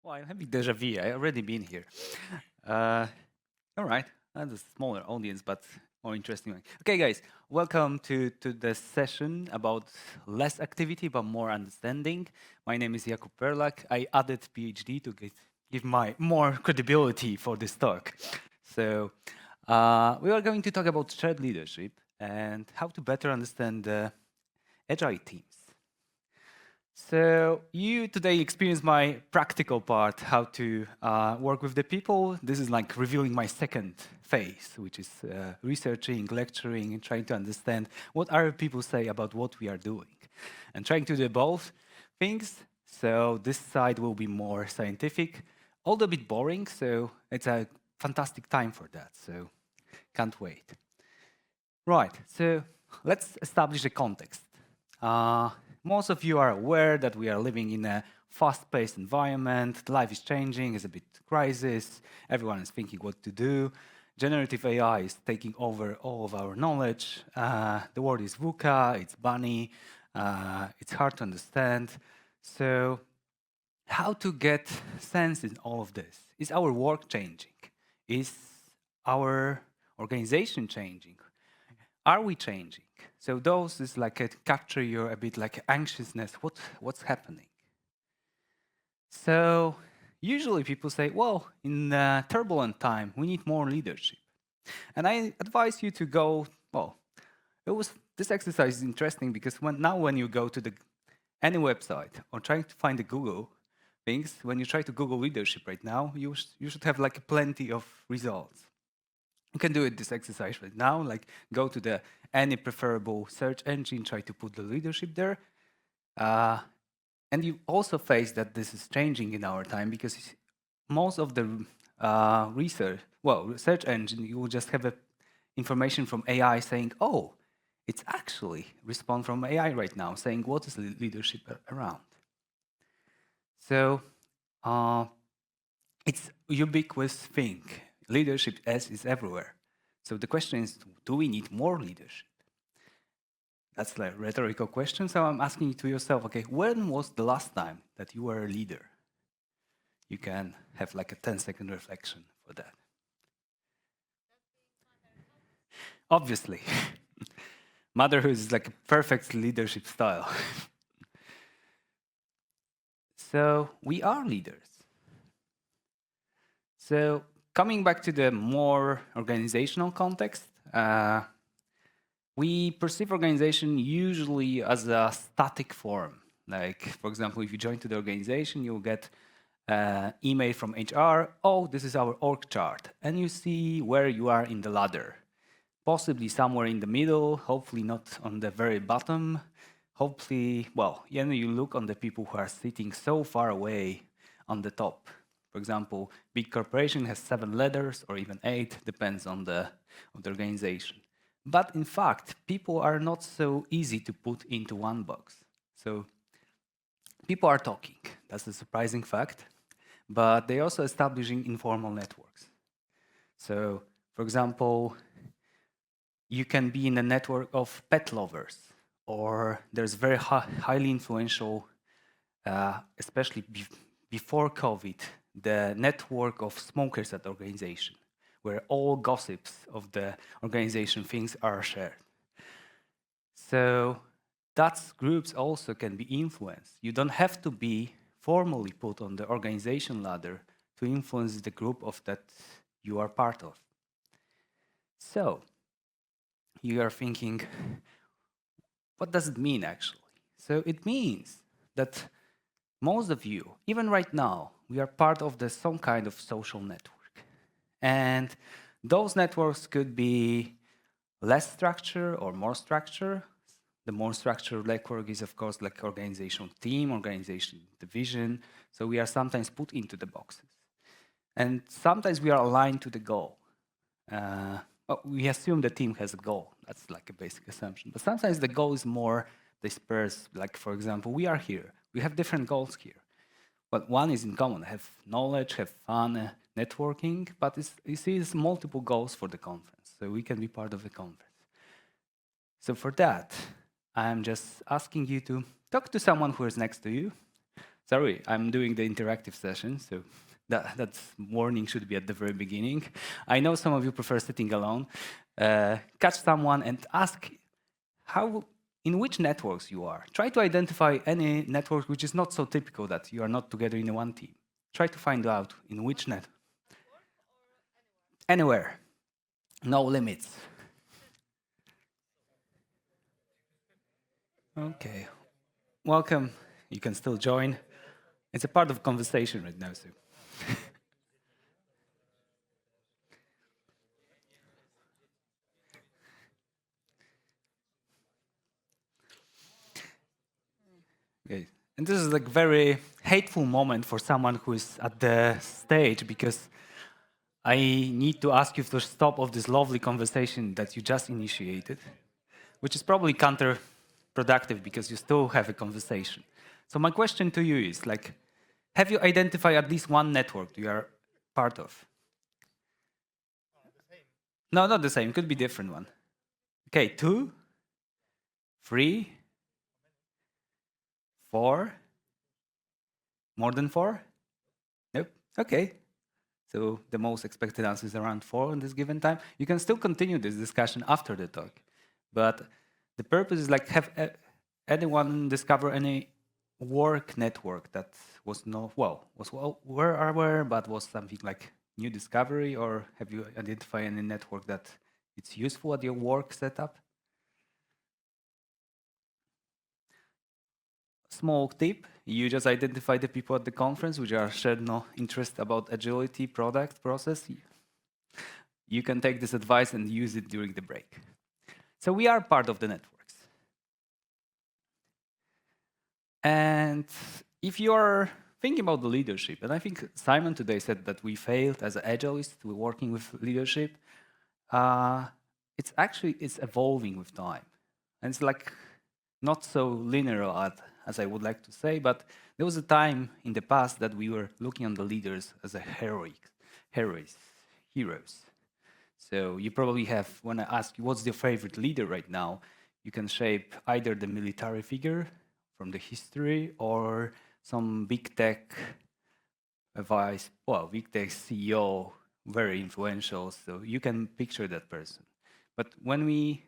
Oh, I'm having deja vu. I already been here. Uh, all right, that's a smaller audience, but more interesting one. Okay, guys, welcome to the session about less activity but more understanding. My name is Jakub Perlak. I added PhD to give my more credibility for this talk. So we are going to talk about shared leadership and how to better understand agile teams. So you today experience my practical part, how to work with the people. This is like revealing my second phase, which is researching, lecturing, and trying to understand what other people say about what we are doing. And trying to do both things. So this side will be more scientific, although a bit boring, so it's a fantastic time for that. So can't wait. Right, so let's establish a context. Most of you are aware that we are living in a fast-paced environment. Life is changing, it's a bit crisis. Everyone is thinking what to do. Generative AI is taking over all of our knowledge. The word is VUCA, it's bunny, it's hard to understand. So how to get sense in all of this? Is our work changing? Is our organization changing? Are we changing? So those is like capture your a bit like anxiousness. What's happening? So usually people say, well, in a turbulent time, we need more leadership. And I advise you to go. Well, this exercise is interesting because when you go to any website or trying to find the Google things, when you try to Google leadership right now, you should have like plenty of results. You can do it this exercise right now, like go to any preferable search engine, try to put the leadership there. And you also face that this is changing in our time because most of the research engine, you will just have information from AI saying, oh, it's actually respond from AI right now, saying what is leadership around. So it's ubiquitous thing. Leadership is everywhere. So the question is, do we need more leadership? That's a rhetorical question. So I'm asking you to yourself, okay, when was the last time that you were a leader? You can have like a 10-second reflection for that. Obviously, motherhood is like a perfect leadership style. So we are leaders. So coming back to the more organizational context, we perceive organization usually as a static form. Like, for example, if you join to the organization, you'll get an email from HR, oh, this is our org chart. And you see where you are in the ladder. Possibly somewhere in the middle, hopefully not on the very bottom. Hopefully, well, you look on the people who are sitting so far away on the top. For example, big corporation has 7 ladders or even 8, depends on the organization. But in fact, people are not so easy to put into one box. So people are talking. That's a surprising fact. But they're also establishing informal networks. So, for example, you can be in a network of pet lovers, or there's very highly influential, especially before COVID, the network of smokers at the organization, where all gossips of the organization things are shared. So that groups also can be influenced. You don't have to be formally put on the organization ladder to influence the group of that you are part of. So you are thinking, what does it mean actually? So it means that most of you, even right now, we are part of some kind of social network. And those networks could be less structure or more structure. The more structured network is, of course, like organizational team, organization division. So we are sometimes put into the boxes. And sometimes we are aligned to the goal. We assume the team has a goal. That's like a basic assumption. But sometimes the goal is more dispersed. Like, for example, we are here. We have different goals here. But one is in common, have knowledge, have fun, networking, but it's multiple goals for the conference. So we can be part of the conference. So for that, I'm just asking you to talk to someone who is next to you. Sorry, I'm doing the interactive session, so that warning should be at the very beginning. I know some of you prefer sitting alone. Catch someone and ask in which networks you are. Try to identify any network which is not so typical that you are not together in one team. Try to find out in which net. Anywhere. No limits. Okay. Welcome. You can still join. It's a part of conversation right now, so. Okay. And this is like very hateful moment for someone who is at the stage, because I need to ask you to stop of this lovely conversation that you just initiated, which is probably counterproductive because you still have a conversation. So my question to you is like, have you identified at least one network you are part of? No, not the same. Could be different one. Okay, 2, 3, 4. More than 4? Nope. Okay. So the most expected answer is around 4 in this given time. You can still continue this discussion after the talk, but the purpose is like, have anyone discover any work network that was well aware, but was something like new discovery, or have you identified any network that it's useful at your work setup? Small tip, you just identify the people at the conference which are shared no interest about agility, product, process. You can take this advice and use it during the break. So we are part of the networks. And if you're thinking about the leadership, and I think Simon today said that we failed as agilists to working with leadership, it's evolving with time. And it's like not so linear as I would like to say, but there was a time in the past that we were looking on the leaders as a heroes. So you probably have, when I ask you what's your favorite leader right now, you can shape either the military figure from the history or some big tech big tech CEO, very influential, so you can picture that person. But when we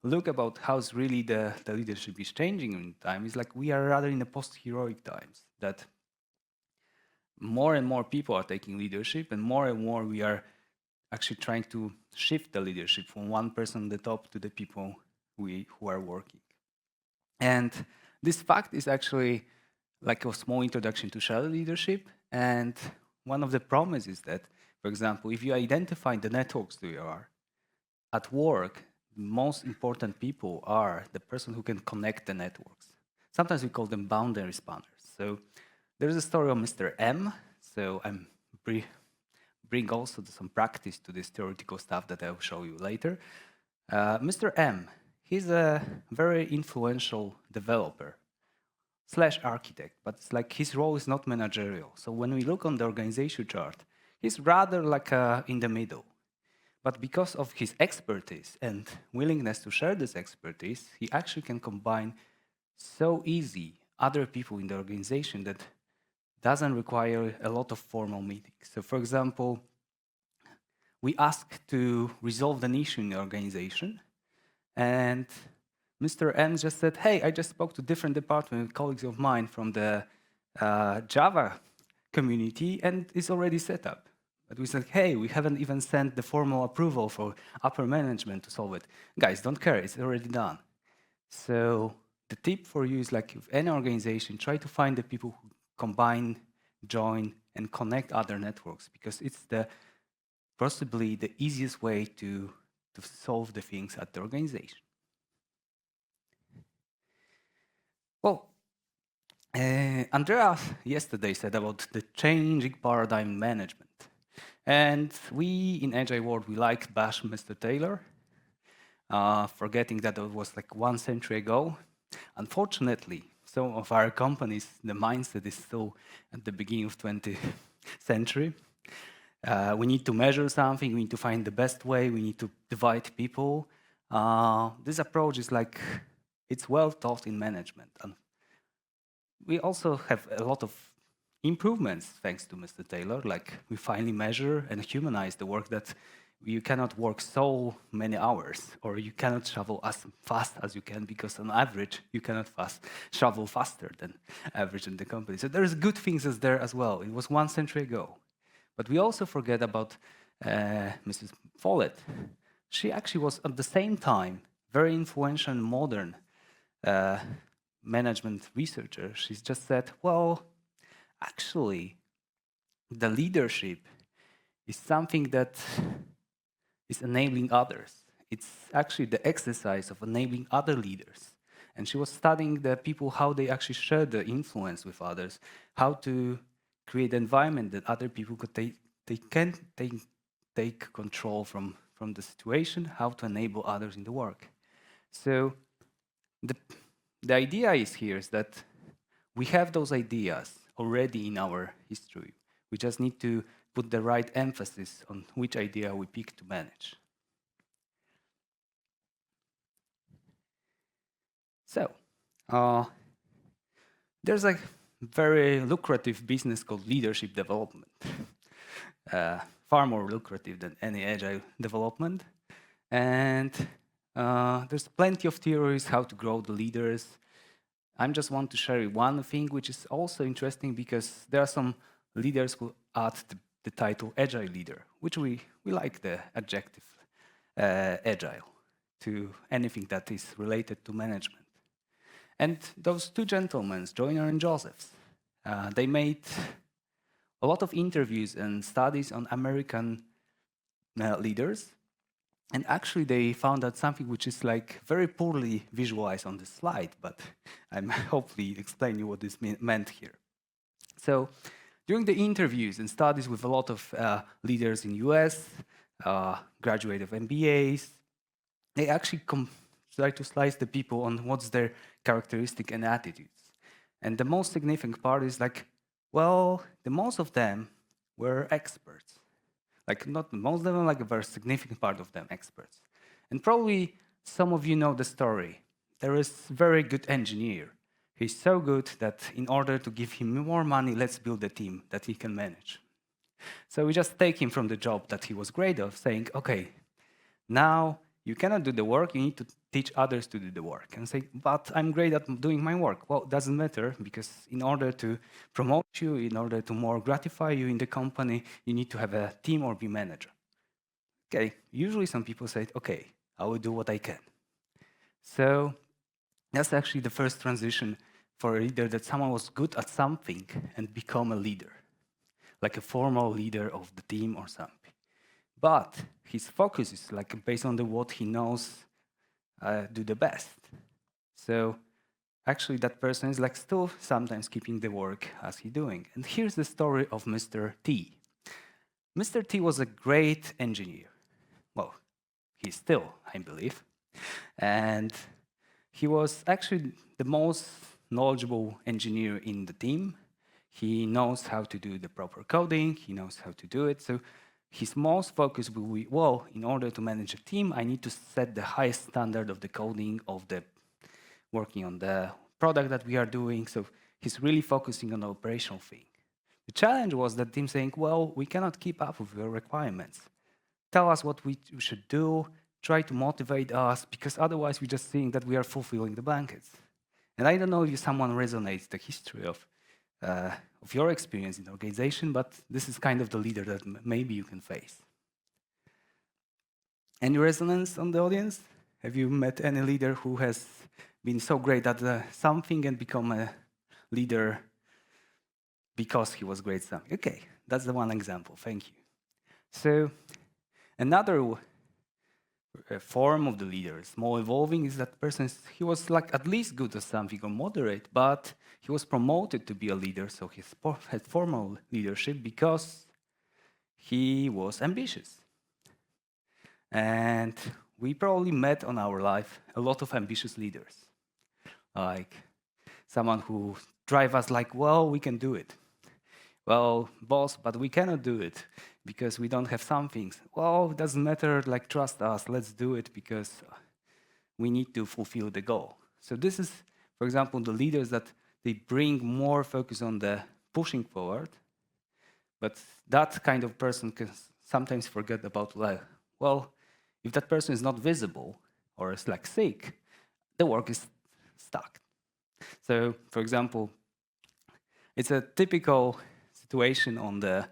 look about how's really the leadership is changing in time, it's like we are rather in the post-heroic times, that more and more people are taking leadership, and more we are actually trying to shift the leadership from one person at the top to the people who are working. And this fact is actually like a small introduction to shadow leadership. And one of the promises that, for example, if you identify the networks that you are at work, most important people are the person who can connect the networks. Sometimes we call them boundary spanners. So there's a story of Mr. M. So I'm bring also some practice to this theoretical stuff that I'll show you later. Mr. M, he's a very influential developer / architect, but it's like his role is not managerial. So when we look on the organization chart, he's rather like in the middle. But because of his expertise and willingness to share this expertise, he actually can combine so easy other people in the organization that doesn't require a lot of formal meetings. So for example, we ask to resolve an issue in the organization, and Mr. M just said, hey, I just spoke to different department colleagues of mine from the Java community, and it's already set up. But we said, hey, we haven't even sent the formal approval for upper management to solve it. Guys, don't care, it's already done. So the tip for you is like, if any organization, try to find the people who combine, join, and connect other networks, because it's possibly the easiest way to solve the things at the organization. Well, Andreas yesterday said about the changing paradigm management. And we, in Agile world, we like bash Mr. Taylor, forgetting that it was like 1 century ago. Unfortunately, some of our companies, the mindset is still at the beginning of 20th century. We need to measure something, we need to find the best way, we need to divide people. This approach is like, it's well taught in management. And we also have a lot of improvements thanks to Mr. Taylor. Like we finally measure and humanize the work that you cannot work so many hours, or you cannot travel as fast as you can, because on average you cannot travel faster than average in the company. So there's good things as there as well. It was 1 century ago. But we also forget about Mrs. Follett. She actually was at the same time very influential and modern management researcher. She's just said, well, actually, the leadership is something that is enabling others. It's actually the exercise of enabling other leaders. And she was studying the people, how they actually share the influence with others, how to create an environment that other people could take control from the situation, how to enable others in the work. So the idea here is that we have those ideas already in our history. We just need to put the right emphasis on which idea we pick to manage. So, there's a very lucrative business called leadership development. Far more lucrative than any agile development. And there's plenty of theories how to grow the leaders. I just want to share one thing which is also interesting, because there are some leaders who add the title agile leader, which we like the adjective agile to anything that is related to management. And those two gentlemen, Joyner and Josephs, they made a lot of interviews and studies on American leaders. And actually, they found out something which is like very poorly visualized on the slide, but I'm hopefully explain you what this meant here. So, during the interviews and studies with a lot of leaders in US, graduate of MBAs, they actually try to slice the people on what's their characteristic and attitudes. And the most significant part is like, well, the most of them were experts. Like not most of them, like a very significant part of them experts. And probably some of you know the story. There is a very good engineer. He's so good that in order to give him more money, let's build a team that he can manage. So we just take him from the job that he was great of, saying, okay, now you cannot do the work, you need to teach others to do the work. And say, but I'm great at doing my work. Well, it doesn't matter, because in order to promote you, in order to more gratify you in the company, you need to have a team or be manager. Okay, usually some people say, okay, I will do what I can. So that's actually the first transition for a leader, that someone was good at something and become a leader, like a formal leader of the team or something. But his focus is like based on what he knows do the best. So actually that person is like still sometimes keeping the work as he's doing. And here's the story of Mr. T. Mr. T was a great engineer. Well, he's still, I believe. And he was actually the most knowledgeable engineer in the team. He knows how to do the proper coding. He knows how to do it. So his most focus will be, well, in order to manage a team, I need to set the highest standard of the coding, of the working on the product that we are doing. So he's really focusing on the operational thing. The challenge was that team saying, well, we cannot keep up with your requirements. Tell us what we should do, try to motivate us, because otherwise we're just seeing that we are fulfilling the blankets. And I don't know if someone resonates the history of your experience in the organization, but this is kind of the leader that maybe you can face. Any resonance on the audience? Have you met any leader who has been so great at something and become a leader because he was great at something? Okay, that's the one example, thank you. So another form of the leader, small evolving, is that person, he was like at least good at something or moderate, but he was promoted to be a leader, so he had formal leadership because he was ambitious. And we probably met on our life a lot of ambitious leaders, like someone who drive us like, well, we can do it. Well, boss, but we cannot do it because we don't have some things. Well, it doesn't matter, like trust us, let's do it because we need to fulfill the goal. So this is, for example, the leaders that they bring more focus on the pushing forward. But that kind of person can sometimes forget about, well, if that person is not visible or is like sick, the work is stuck. So, for example, it's a typical situation on the,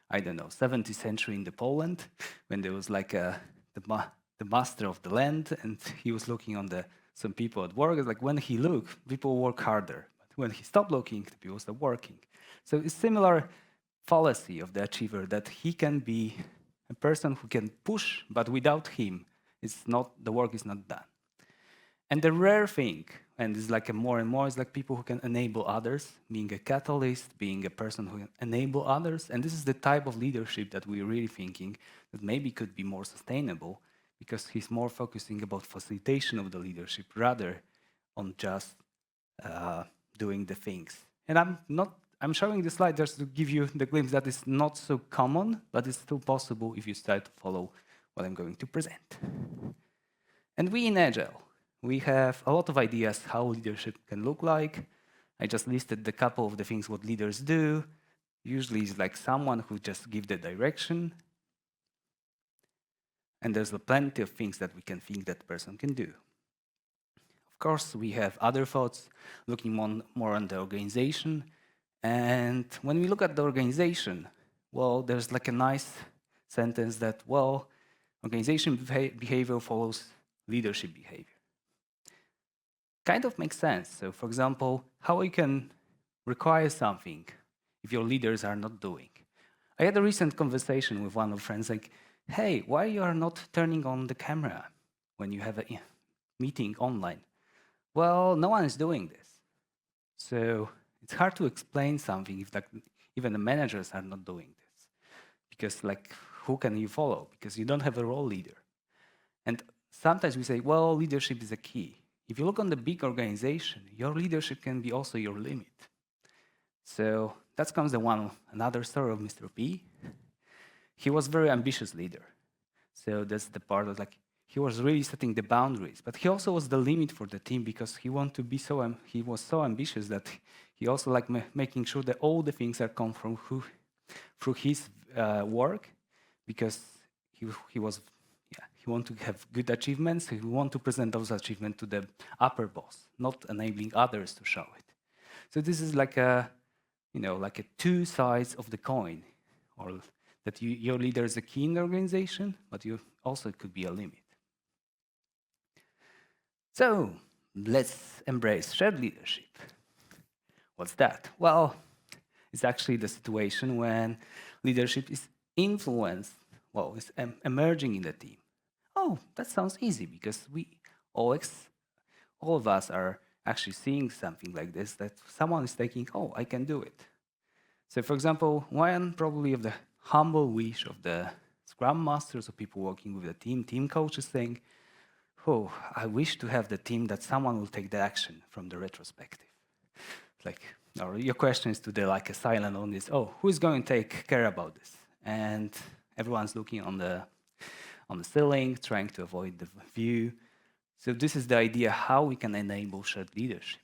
I don't know, 17th century in the Poland, when there was like the master of the land, and he was looking on some people at work. It's like when he looked, people work harder. But when he stopped looking, the people stopped working. So it's similar fallacy of the achiever, that he can be a person who can push, but without him, the work is not done. And the rare thing, and it's like more and more, is like people who can enable others, being a catalyst, being a person who can enable others. And this is the type of leadership that we're really thinking that maybe could be more sustainable, because he's more focusing about facilitation of the leadership rather on just doing the things. And I'm showing this slide just to give you the glimpse that it's not so common, but it's still possible if you start to follow what I'm going to present. And we in Agile, we have a lot of ideas how leadership can look like. I just listed a couple of the things what leaders do. Usually it's like someone who just gives the direction. And there's plenty of things that we can think that person can do. Of course, we have other thoughts, looking more on the organization. And when we look at the organization, well, there's like a nice sentence that, well, organization behavior follows leadership behavior. Kind of makes sense. So, for example, how you can require something if your leaders are not doing. I had a recent conversation with one of friends, like, hey, why you are not turning on the camera when you have a meeting online? Well, no one is doing this. So it's hard to explain something if even the managers are not doing this. Because who can you follow? Because you don't have a role leader. And sometimes we say, well, leadership is a key. If you look on the big organization, your leadership can be also your limit. So that comes another story of Mr. P. He was a very ambitious leader. So that's the part of he was really setting the boundaries, but he also was the limit for the team, because he wanted to be he was so ambitious that he also making sure that all the things that come from through his work, because he wanted to have good achievements. He wanted to present those achievements to the upper boss, not enabling others to show it. So this is like a two sides of the coin, or that your leader is a key in the organization, but you also could be a limit. So let's embrace shared leadership. What's that? Well, it's actually the situation when leadership is influenced, it's emerging in the team. Oh, that sounds easy, because all of us are actually seeing something like this, that someone is thinking, oh, I can do it. So, for example, one probably of the humble wish of the Scrum Masters or people working with the team coaches saying, oh, I wish to have the team that someone will take the action from the retrospective. Or your question is today like a silent on this, oh, who's going to take care about this? And everyone's looking on the ceiling, trying to avoid the view. So this is the idea how we can enable shared leadership.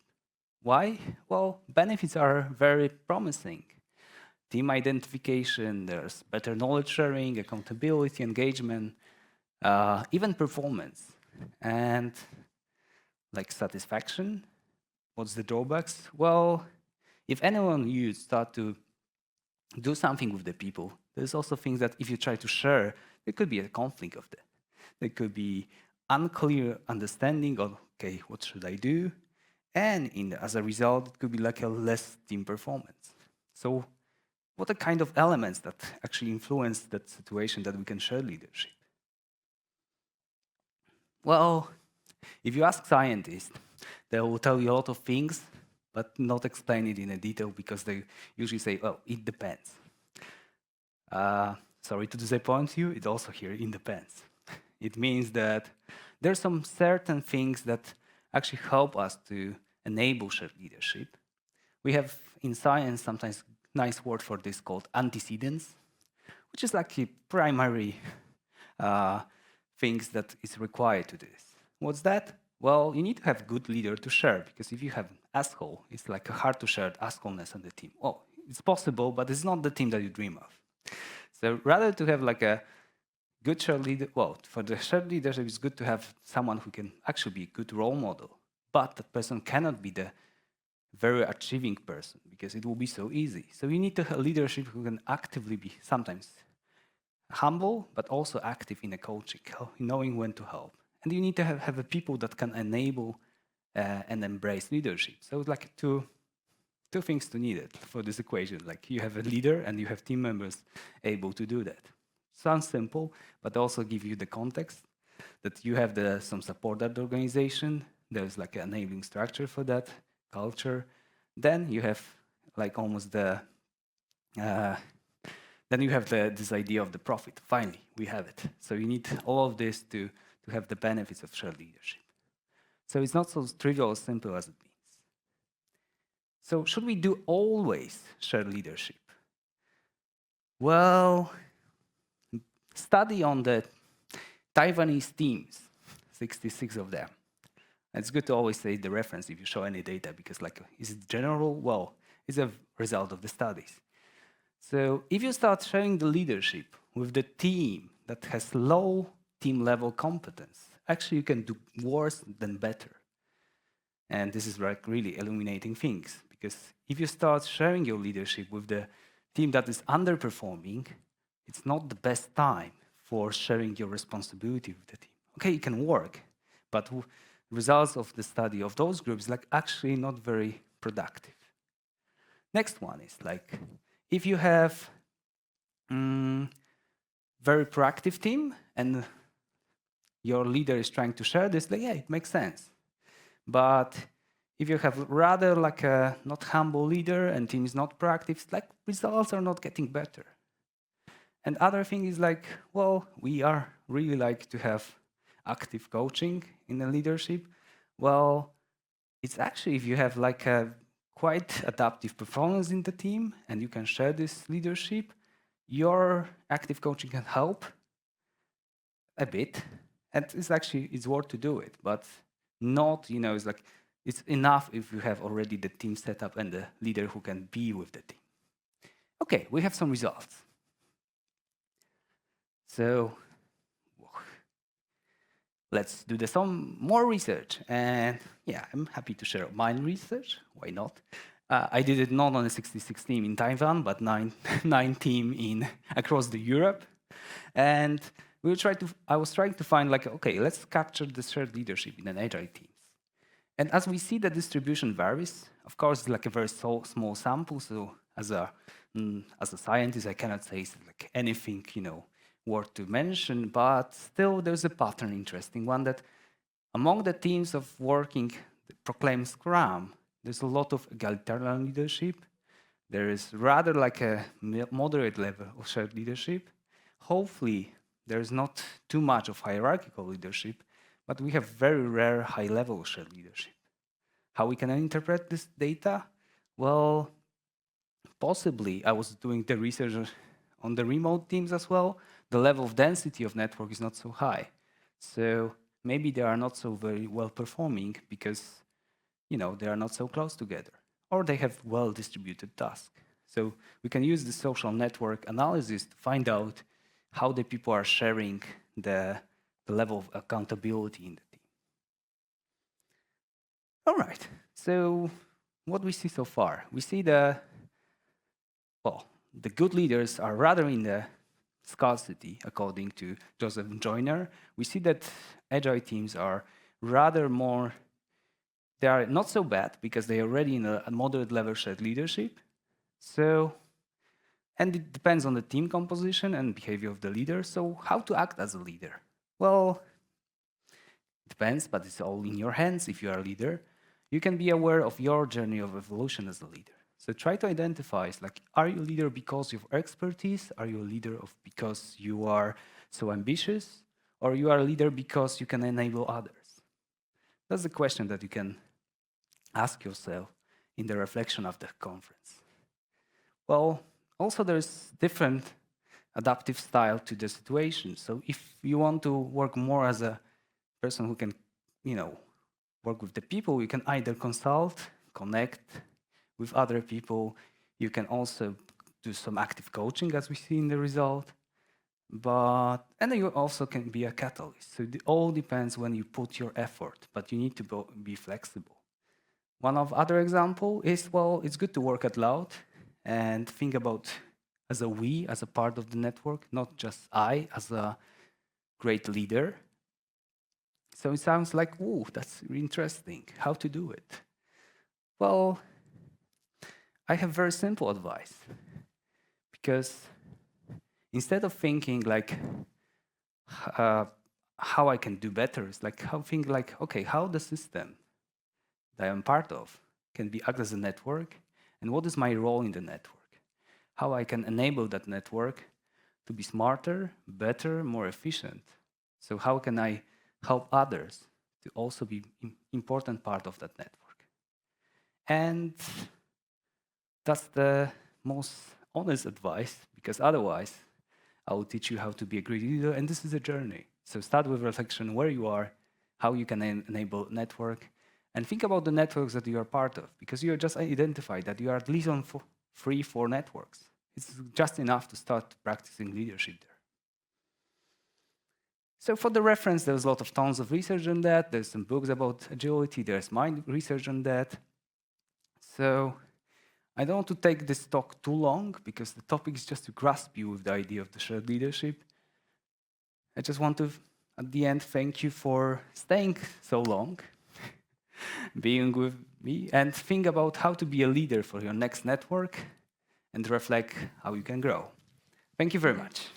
Why? Well, benefits are very promising. Team identification, there's better knowledge sharing, accountability, engagement, even performance. And satisfaction, what's the drawbacks? Well, if anyone you start to do something with the people, there's also things that if you try to share, there could be a conflict of that. There could be unclear understanding of, okay, what should I do? And as a result, it could be like a less team performance. So what are kind of elements that actually influence that situation that we can share leadership? Well, if you ask scientists, they will tell you a lot of things, but not explain it in a detail, because they usually say, well, it depends. Sorry to disappoint you, it also here, it depends. It means that there's some certain things that actually help us to enable shared leadership. We have in science sometimes nice word for this called antecedents, which is like a primary things that is required to this. What's that? Well, you need to have a good leader to share, because if you have an asshole, it's like hard to share assholeness on the team. Oh, it's possible, but it's not the team that you dream of. So rather to have like a good shared leader, well, for the shared leadership, it's good to have someone who can actually be a good role model, but that person cannot be the very achieving person because it will be so easy. So you need to have leadership who can actively be sometimes humble, but also active in a coaching, knowing when to help. And you need to have a people that can enable and embrace leadership. So it's like two things to need it for this equation. Like you have a leader and you have team members able to do that. Sounds simple, but also give you the context that you have some support at the organization. There's like an enabling structure for that culture. Then you have like almost then you have this idea of the profit. Finally, we have it. So you need all of this to have the benefits of shared leadership. So it's not so trivial or simple as it means. So should we do always shared leadership? Well, study on the Taiwanese teams, 66 of them. It's good to always say the reference if you show any data, because like, is it general? Well, it's a result of the studies. So if you start sharing the leadership with the team that has low team level competence, actually you can do worse than better. And this is like really illuminating things, because if you start sharing your leadership with the team that is underperforming, it's not the best time for sharing your responsibility with the team. Okay, it can work, but results of the study of those groups like actually not very productive. Next one is like, if you have very proactive team and your leader is trying to share this, like, yeah, it makes sense. But if you have rather like a not humble leader and team is not proactive, like results are not getting better. And other thing is like, well, we are really like to have active coaching in the leadership. Well, it's actually if you have like a quite adaptive performance in the team and you can share this leadership, your active coaching can help a bit. And it's worth to do it, but not, it's like, it's enough if you have already the team set up and the leader who can be with the team. Okay, we have some results. So let's do some more research. And yeah, I'm happy to share my research. Why not? I did it not on a 66 team in Taiwan, but nine team across the Europe. And I was trying to find like, okay, let's capture the shared leadership in an Agile Teams. And as we see, the distribution varies. Of course, it's like a very small sample. So as a scientist, I cannot say like anything, worth to mention. But still, there's a pattern, interesting one, that among the teams of working proclaimed Scrum, there's a lot of egalitarian leadership. There is rather like a moderate level of shared leadership. Hopefully, there's not too much of hierarchical leadership, but we have very rare high-level shared leadership. How we can interpret this data? Well, possibly, I was doing the research on the remote teams as well. The level of density of network is not so high. So maybe they are not so very well performing because, they are not so close together, or they have well-distributed tasks. So we can use the social network analysis to find out how the people are sharing the level of accountability in the team. All right, so what we see so far? We see the good leaders are rather in the scarcity, according to Joseph Joyner. We see that Agile teams are rather more, they are not so bad because they are already in a moderate level shared leadership. So, and it depends on the team composition and behavior of the leader. So how to act as a leader? Well, it depends, but it's all in your hands if you are a leader. You can be aware of your journey of evolution as a leader. So try to identify, like, are you a leader because of your expertise? Are you a leader because you are so ambitious? Or you are a leader because you can enable others? That's the question that you can ask yourself in the reflection of the conference. Well, also there's different adaptive style to the situation. So if you want to work more as a person who can, work with the people, you can either consult, connect with other people. You can also do some active coaching, as we see in the result. And then you also can be a catalyst. So it all depends when you put your effort, but you need to be flexible. One of other example is, well, it's good to work out loud and think about as a we, as a part of the network, not just I as a great leader. So it sounds like, ooh, that's really interesting. How to do it? Well, I have very simple advice. Because instead of thinking like how I can do better, it's like think like, okay, how the system that I'm part of can be act as a network, and what is my role in the network? How I can enable that network to be smarter, better, more efficient. So how can I help others to also be an important part of that network? And that's the most honest advice, because otherwise I will teach you how to be a great leader, and this is a journey. So start with reflection where you are, how you can enable network, and think about the networks that you are part of, because you just identified that you are at least on 3-4 networks. It's just enough to start practicing leadership there. So for the reference, there's a lot of tons of research on that. There's some books about agility. There's my research on that. So I don't want to take this talk too long, because the topic is just to grasp you with the idea of the shared leadership. I just want to, at the end, thank you for staying so long, being with me, and think about how to be a leader for your next network, and reflect how you can grow. Thank you very much.